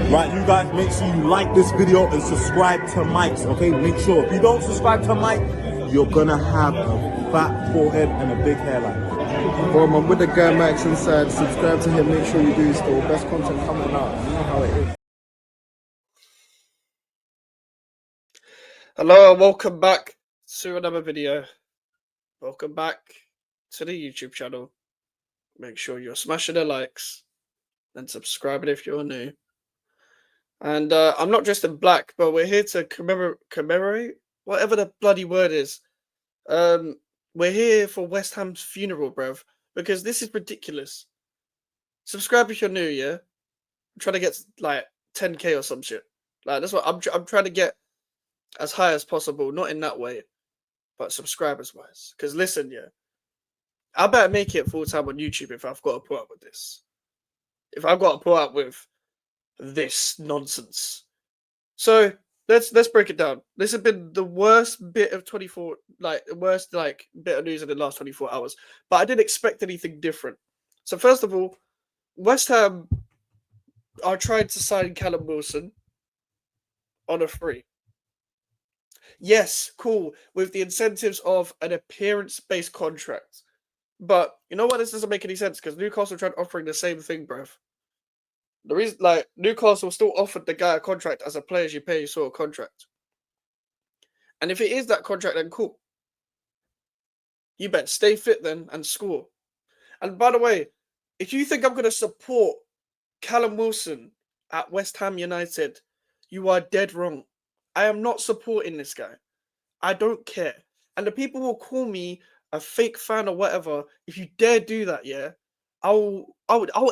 Right, you guys, make sure you like this video and subscribe to Mike's, okay? Make sure. If you don't subscribe to Mike, you're gonna have a fat forehead and a big hairline. Boom, I'm with the guy Max inside. Subscribe to him, make sure you do still. Best content coming out. You know how it is. Hello and welcome back to another video. Welcome back to the YouTube channel. Make sure you're smashing the likes and subscribing if you're new. And I'm not dressed in black, but we're here to commemorate whatever the bloody word is. We're here for West Ham's funeral, bruv, because this is ridiculous. Subscribe if you're new, yeah? I'm trying to get like 10k or some shit. Like that's what I'm trying to get as high as possible, not in that way, but subscribers wise. Because listen, yeah, I better make it full time on YouTube if I've got to put up with this. If I've got to put up with this nonsense. So let's break it down. This has been the worst bit of bit of news in the last 24 hours. But I didn't expect anything different. So first of all, West Ham are trying to sign Callum Wilson on a free. Yes, cool, with the incentives of an appearance-based contract. But you know what? This doesn't make any sense because Newcastle tried offering the same thing, bruv. The reason, like, Newcastle still offered the guy a contract as a player as you pay sort of contract. And if it is that contract, then cool. You better stay fit then and score. And by the way, if you think I'm going to support Callum Wilson at West Ham United, you are dead wrong. I am not supporting this guy. I don't care. And the people will call me a fake fan or whatever. If you dare do that, yeah, I'll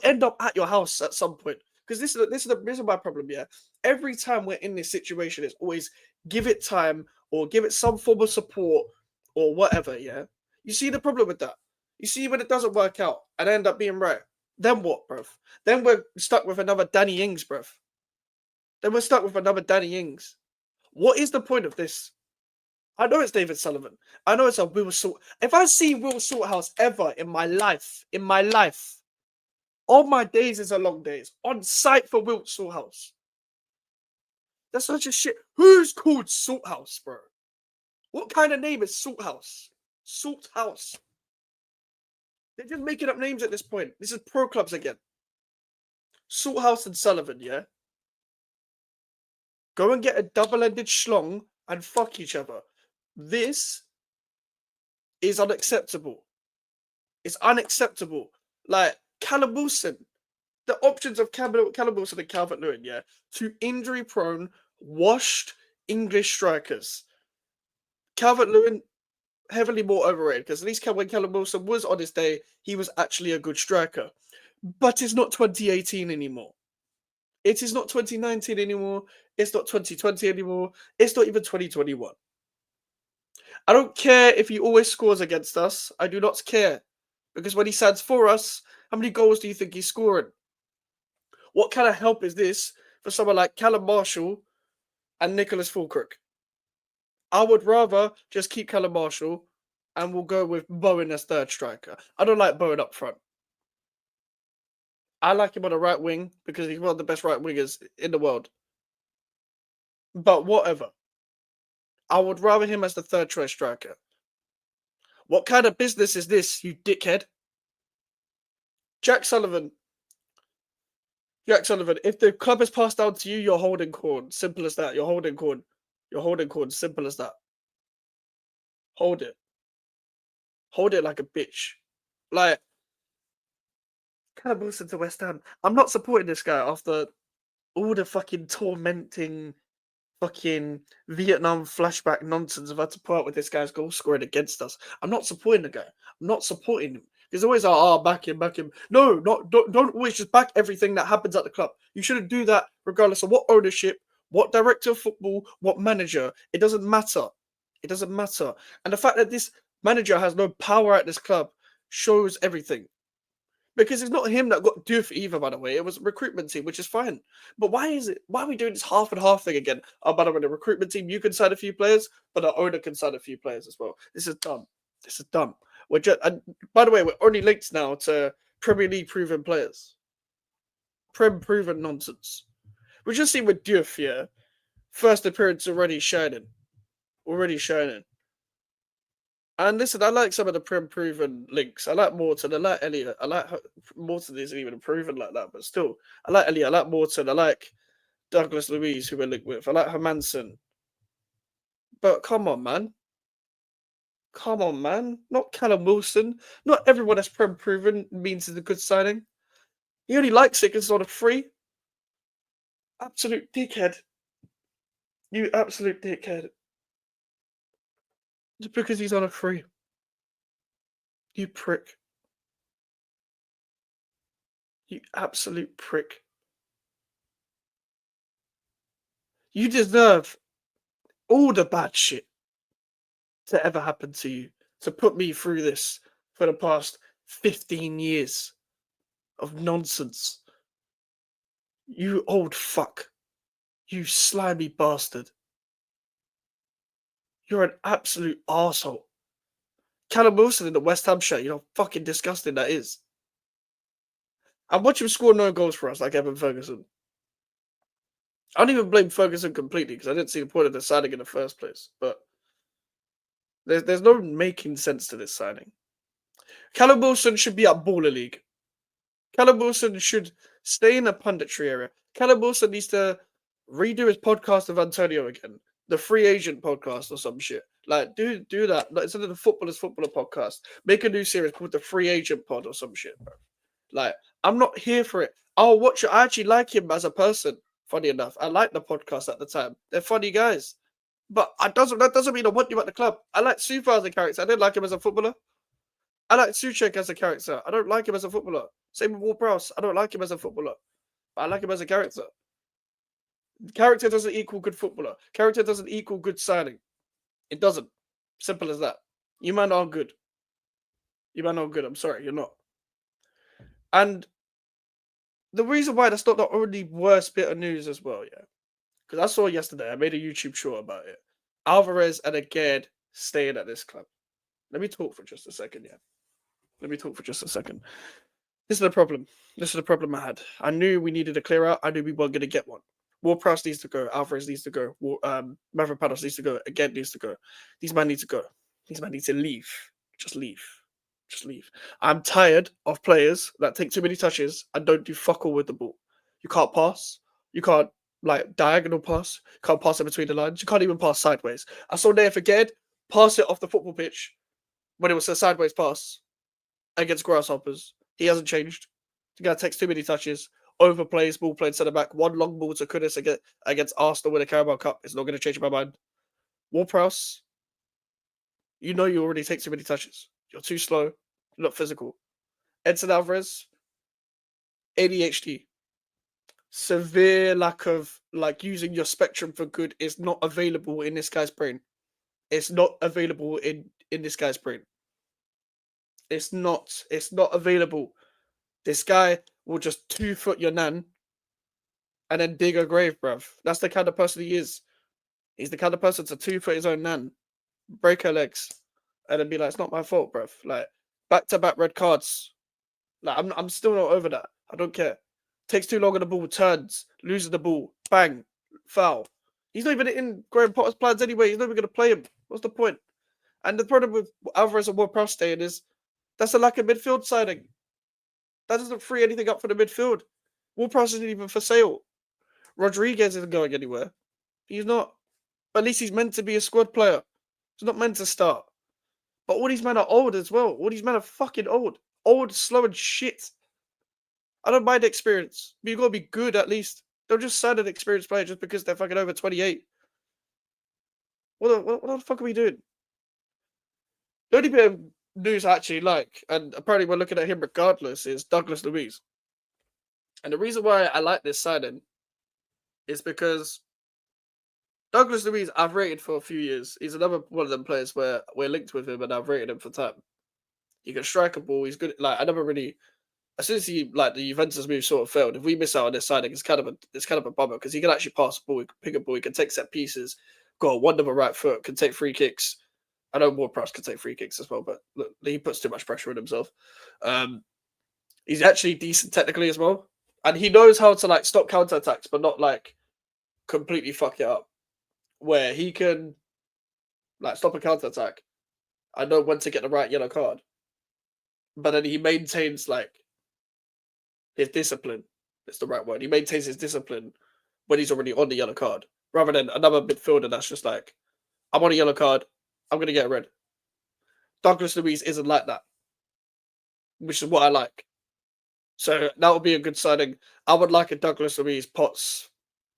end up at your house at some point. Because this is my problem, yeah. Every time we're in this situation, it's always give it time or give it some form of support or whatever, yeah. You see the problem with that? You see when it doesn't work out and I end up being right. Then what, bruv? Then we're stuck with another Danny Ings, bruv. What is the point of this? I know it's David Sullivan. I know it's a Will Salt. If I see Will Salthouse ever in my life, all my days is a long days. On site for Will Salthouse. That's such a shit. Who's called Salthouse, bro? What kind of name is Salthouse? Salthouse. They're just making up names at this point. This is pro clubs again. Salthouse and Sullivan, yeah? Go and get a double-ended schlong and fuck each other. This is unacceptable. It's unacceptable. Like, Callum Wilson. The options of Callum Wilson and Calvert-Lewin, yeah? Two injury-prone, washed English strikers. Calvert-Lewin, heavily more overrated, because at least when Callum Wilson was on his day, he was actually a good striker. But it's not 2018 anymore. It is not 2019 anymore. It's not 2020 anymore. It's not even 2021. I don't care if he always scores against us. I do not care. Because when he stands for us, how many goals do you think he's scoring? What kind of help is this for someone like Callum Marshall and Nicholas Fulkirk? I would rather just keep Callum Marshall and we'll go with Bowen as third striker. I don't like Bowen up front. I like him on the right wing because he's one of the best right wingers in the world. But whatever. I would rather him as the third choice striker. What kind of business is this, you dickhead? Jack Sullivan, if the club is passed down to you, you're holding corn. Simple as that. You're holding corn. Simple as that. Hold it. Hold it like a bitch. Like, Callum Wilson to West Ham. I'm not supporting this guy after all the fucking tormenting fucking Vietnam flashback nonsense I've had to put up with this guy's goal scoring against us. I'm not supporting the guy. I'm not supporting him. There's always back him. No, don't always just back everything that happens at the club. You shouldn't do that regardless of what ownership, what director of football, what manager. It doesn't matter. And the fact that this manager has no power at this club shows everything. Because it's not him that got do for either, by the way. It was a recruitment team, which is fine. But why are we doing this half and half thing again? Oh, by the way, the recruitment team, you can sign a few players, but the owner can sign a few players as well. This is dumb. And by the way, we're only linked now to Premier League proven players. Proven nonsense. We just see with Diouf, yeah. First appearance already shining. Already shining. And listen, I like some of the proven links. I like Morton. I like Elliot. Morton isn't even proven like that, but still, I like Elliot. I like Morton. I like Douglas Luiz, who we're linked with. I like Hermanson. But come on, man. Come on, man. Not Callum Wilson. Not everyone that's proven means it's a good signing. He only likes it because it's on a free. Absolute dickhead. You absolute dickhead. Just because he's on a free. You prick. You absolute prick. You deserve all the bad shit to ever happen to you. To put me through this for the past 15 years of nonsense. You old fuck. You slimy bastard. You're an absolute arsehole. Callum Wilson in the West Ham shirt, you know how fucking disgusting that is. And watch him score no goals for us like Evan Ferguson. I don't even blame Ferguson completely because I didn't see the point of the signing in the first place. But there's no making sense to this signing. Callum Wilson should be at Baller League. Callum Wilson should stay in the punditry area. Callum Wilson needs to redo his podcast with Antonio again. The free agent podcast or some shit. Like, do that. Like, instead of the Footballers Footballer podcast, make a new series called the Free Agent Pod or some shit, bro. Like, I'm not here for it. I'll watch it. I actually like him as a person, funny enough. I liked the podcast at the time. They're funny guys. But that doesn't mean I want you at the club. I like Sufa as a character. I didn't like him as a footballer. I like Suchek as a character. I don't like him as a footballer. Same with Ward-Prowse. I don't like him as a footballer. But I like him as a character. Character doesn't equal good footballer. Character doesn't equal good signing. It doesn't. Simple as that. You man aren't good. You man aren't good. I'm sorry, you're not. And the reason why that's not the only worst bit of news as well, yeah. Because I saw yesterday, I made a YouTube short about it. Alvarez and again staying at this club. Let me talk for just a second, yeah. This is the problem. This is the problem I had. I knew we needed a clear out. I knew we weren't going to get one. Ward-Prowse needs to go. Alvarez needs to go. Mavropanos needs to go. Again needs to go. These men need to go. These men need to leave. Just leave. Just leave. I'm tired of players that take too many touches and don't do fuck all with the ball. You can't pass. You can't diagonal pass. You can't pass it between the lines. You can't even pass sideways. I saw Naya Faged pass it off the football pitch when it was a sideways pass against Grasshoppers. He hasn't changed. The guy takes too many touches. Overplays, ball played centre back, one long ball to Kudus against Arsenal with a Carabao Cup. It's not going to change my mind. Ward-Prowse, you know you already take too many touches. You're too slow. You're not physical. Edson Alvarez, ADHD. Severe lack of using your spectrum for good is not available in this guy's brain. It's not available in this guy's brain. It's not available. This guy will just 2-foot your nan and then dig a grave, bruv. That's the kind of person he is. He's the kind of person to 2-foot his own nan, break her legs, and then be like, it's not my fault, bruv. Like, back-to-back red cards. Like, I'm still not over that. I don't care. Takes too long on the ball, turns, loses the ball, bang, foul. He's not even in Graham Potter's plans anyway. He's not even going to play him. What's the point? And the problem with Alvarez and Ward-Prowse staying is that's a lack of midfield signing. That doesn't free anything up for the midfield. Ward-Prowse isn't even for sale. Rodriguez isn't going anywhere. He's not. But at least he's meant to be a squad player. He's not meant to start. But all these men are old as well. All these men are fucking old. Old, slow, and shit. I don't mind experience. But you've got to be good at least. Don't just sign an experienced player just because they're fucking over 28. What the fuck are we doing? The only bit of news I actually like, and apparently we're looking at him regardless, is Douglas Luiz. And the reason why I like this signing is because Douglas Luiz I've rated for a few years. He's another one of them players where we're linked with him and I've rated him for time. He can strike a ball. He's good. Like, I never really, as soon as the Juventus move sort of failed, if we miss out on this signing, it's kind of a bummer because he can actually pass the ball, he can pick a ball, he can take set pieces, got a wonderful right foot, can take free kicks. I know Ward-Prowse can take free kicks as well, but look, he puts too much pressure on himself. He's actually decent technically as well. And he knows how to like stop counterattacks, but not like completely fuck it up. Where he can like stop a counterattack and know when to get the right yellow card. But then he maintains like his discipline. It's the right word. He maintains his discipline when he's already on the yellow card. Rather than another midfielder that's just like, I'm on a yellow card, I'm gonna get a red. Douglas Luiz isn't like that. Which is what I like. So that would be a good signing. I would like a Douglas Luiz Potts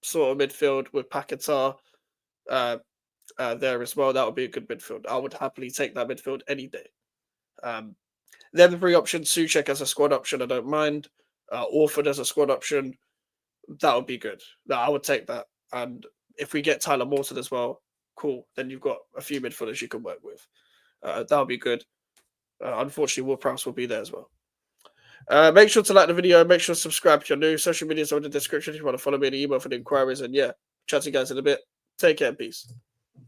sort of midfield with Paquetá there as well. That would be a good midfield. I would happily take that midfield any day. They're the three options. Souček as a squad option, I don't mind. Orford as a squad option, that would be good. I would take that. And if we get Tyler Morton as well, cool. Then you've got a few midfielders you can work with. That would be good. Unfortunately, Ward-Prowse will be there as well. Make sure to like the video. Make sure to subscribe if you're new. Social medias are in the description if you want to follow me and email for the inquiries. And yeah, chat to you guys in a bit. Take care. Peace.